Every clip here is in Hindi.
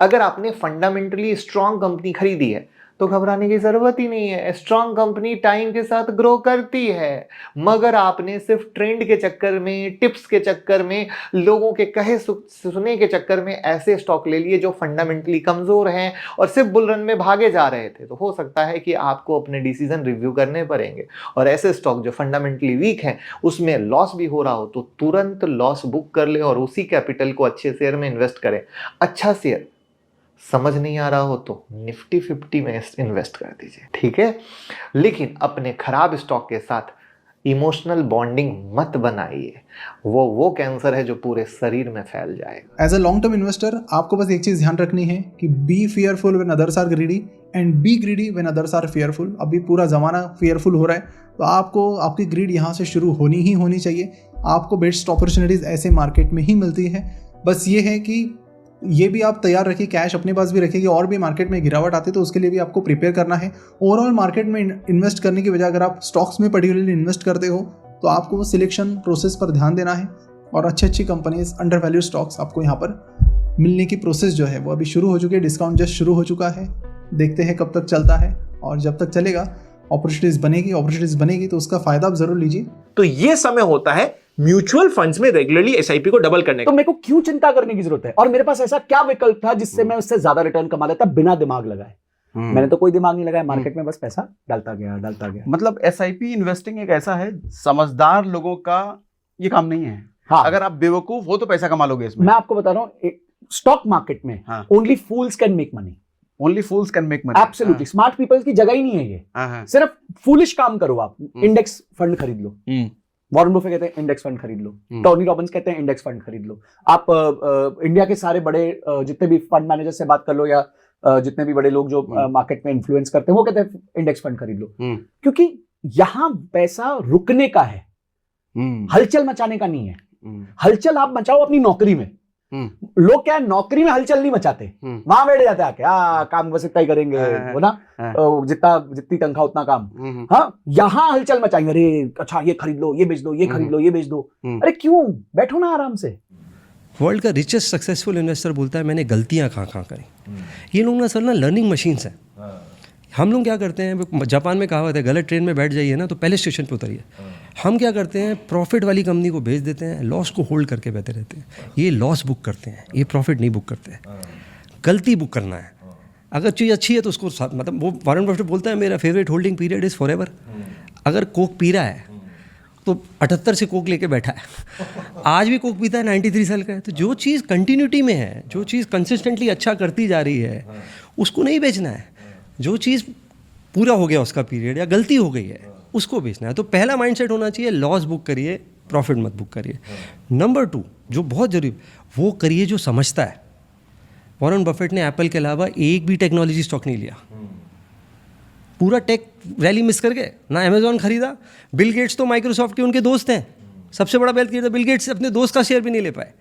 अगर आपने फंडामेंटली स्ट्रांग कंपनी खरीदी है तो घबराने की जरूरत ही नहीं है। स्ट्रांग कंपनी टाइम के साथ ग्रो करती है। मगर आपने सिर्फ ट्रेंड के चक्कर में, टिप्स के चक्कर में, लोगों के कहे सुने के चक्कर में ऐसे स्टॉक ले लिए जो फंडामेंटली कमजोर हैं और सिर्फ बुल रन में भागे जा रहे थे, तो हो सकता है कि आपको अपने डिसीजन रिव्यू करने पड़ेंगे। और ऐसे स्टॉक जो फंडामेंटली वीक हैं, उसमें लॉस भी हो रहा हो तो तुरंत लॉस बुक कर ले और उसी कैपिटल को अच्छे शेयर में इन्वेस्ट करें। अच्छा शेयर समझ नहीं आ रहा हो तो निफ्टी 50 में इन्वेस्ट कर दीजिए, ठीक है। लेकिन अपने खराब स्टॉक के साथ इमोशनल बॉन्डिंग मत बनाइए। वो कैंसर है जो पूरे शरीर में फैल जाएगा। As a long term investor आपको बस एक चीज ध्यान रखनी है कि be fearful when others are greedy and be greedy when others are fearful. अभी पूरा जमाना फियरफुल हो रहा है, तो आपको आपकी ग्रीड यहाँ से शुरू ही होनी चाहिए। आपको बेस्ट अपॉर्चुनिटीज ऐसे मार्केट में ही मिलती है। बस ये है कि ये भी आप तैयार रखिए, कैश अपने पास भी रखिए, और भी मार्केट में गिरावट आती है तो उसके लिए भी आपको प्रिपेयर करना है। ओवरऑल मार्केट में इन्वेस्ट करने की बजाय अगर आप स्टॉक्स में पर्टिकुलरली इन्वेस्ट करते हो तो आपको वो सिलेक्शन प्रोसेस पर ध्यान देना है, और अच्छी कंपनीज, अंडर वैल्यू स्टॉक्स आपको यहाँ पर मिलने की प्रोसेस जो है वो अभी शुरू हो चुकी है। डिस्काउंट जस्ट शुरू हो चुका है, देखते हैं कब तक चलता है, और जब तक चलेगा अपॉर्चुनिटीज बनेगी तो उसका फायदा आप जरूर लीजिए। तो ये समय होता है म्यूचुअल फंड्स में रेगुलरली एसआईपी को डबल करने का। तो मेरे को क्यों चिंता करने की जरूरत है, और मेरे पास ऐसा क्या विकल्प था जिससे मैं उससे ज्यादा रिटर्न कमा लेता बिना दिमाग लगाए। मैंने तो कोई दिमाग नहीं लगाया, मार्केट में बस पैसा डालता गया। मतलब एसआईपी इन्वेस्टिंग एक ऐसा है, समझदार लोगों का ये काम नहीं है। हाँ, अगर आप बेवकूफ हो तो पैसा कमा लोगे इसमें। मैं आपको बता रहा हूं, स्टॉक मार्केट में only fools can make money. Only fools can make money. Absolutely, smart peoples की जगह ही नहीं है ये। सिर्फ फूलिश काम करो आप। इंडेक्स फंड खरीद लो, वॉरेन बफेट कहते हैं इंडेक्स फंड खरीद लो, टोनी रॉबिन्स कहते हैं इंडेक्स फंड खरीद लो। आप इंडिया के सारे बड़े जितने भी फंड मैनेजर से बात कर लो, या जितने भी बड़े लोग जो मार्केट में इन्फ्लुएंस करते हैं, वो कहते हैं इंडेक्स फंड खरीद लो। क्योंकि यहां पैसा रुकने का है, हलचल मचाने का नहीं है। हलचल आप मचाओ अपनी नौकरी में। लोग क्या है, नौकरी में हलचल नहीं मचाते, वहां बैठ जाते आके, काम बस इतना ही करेंगे, वो ना जितनी तनख्वाह उतना काम। हाँ, यहाँ हलचल मचाएंगे, अरे अच्छा ये खरीद लो, ये बेच दो, ये खरीद लो, ये बेच दो। अरे क्यों, बैठो ना आराम से। वर्ल्ड का रिचेस्ट सक्सेसफुल इन्वेस्टर बोलता है मैंने गलतियां कहाँ करी। ये लोग ना असल ना लर्निंग मशीन्स हैं। हम लोग क्या करते हैं, जापान में कहावत है, गलत ट्रेन में बैठ जाइए ना तो पहले स्टेशन पे उतरिए। हम क्या करते हैं, प्रॉफिट वाली कंपनी को बेच देते हैं, लॉस को होल्ड करके बैठे रहते हैं। ये लॉस बुक करते हैं, ये प्रॉफिट नहीं बुक करते हैं। गलती बुक करना है। अगर चीज़ अच्छी है तो उसको मतलब, वो वॉरेन बफेट बोलता है मेरा favourite holding period is for ever. अगर कोक पी रहा है तो 78 से कोक लेके बैठा है, आज भी कोक पीता है, 93 साल का है। तो जो चीज़ कंटिन्यूटी में है, जो चीज़ कंसिस्टेंटली अच्छा करती जा रही है, उसको नहीं बेचना है। जो चीज़ पूरा हो गया उसका पीरियड या गलती हो गई है, उसको बेचना है। तो पहला माइंडसेट होना चाहिए, लॉस बुक करिए, प्रॉफिट मत बुक करिए। नंबर 2 जो बहुत जरूरी, वो करिए जो समझता है। वॉरेन बफेट ने एप्पल के अलावा एक भी टेक्नोलॉजी स्टॉक नहीं लिया। पूरा टेक रैली मिस कर गए, ना अमेजॉन खरीदा। बिल गेट्स तो माइक्रोसॉफ्ट के उनके दोस्त हैं, सबसे बड़ा वेल्थ क्रिएटर बिल गेट्स अपने दोस्त का शेयर भी नहीं ले पाए।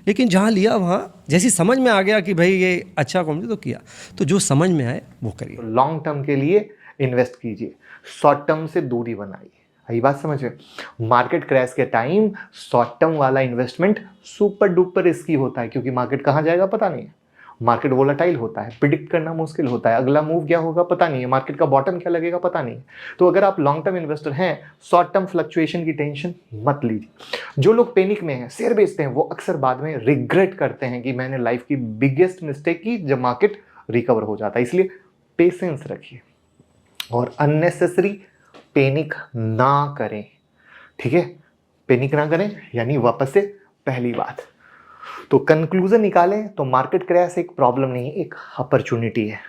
लेकिन जहाँ लिया वहाँ जैसी समझ में आ गया कि भाई ये अच्छा कंपनी, तो किया। तो जो समझ में आए वो करिए। लॉन्ग टर्म के लिए इन्वेस्ट कीजिए, शॉर्ट टर्म से दूरी बनाइए। यही बात समझे। मार्केट क्रैश के टाइम शॉर्ट टर्म वाला इन्वेस्टमेंट सुपर डुपर रिस्की होता है, क्योंकि मार्केट कहाँ जाएगा पता नहीं है। मार्केट वोलेटाइल होता है, प्रिडिक्ट करना मुश्किल होता है, अगला मूव क्या होगा पता नहीं है, मार्केट का बॉटम क्या लगेगा पता नहीं है। तो अगर आप लॉन्ग टर्म इन्वेस्टर हैं, शॉर्ट टर्म फ्लक्चुएशन की टेंशन मत लीजिए। जो लोग पैनिक में हैं, शेयर बेचते हैं, वो अक्सर बाद में रिग्रेट करते हैं कि मैंने लाइफ की बिगेस्ट मिस्टेक की जब मार्केट रिकवर हो जाता है। इसलिए पेशेंस रखिए और अननेसेसरी पैनिक ना करें, ठीक है। पैनिक ना करें, यानी वापस से पहली बात। तो कंक्लूजन निकालें तो मार्केट क्रैश एक प्रॉब्लम नहीं, एक अपॉर्चुनिटी है।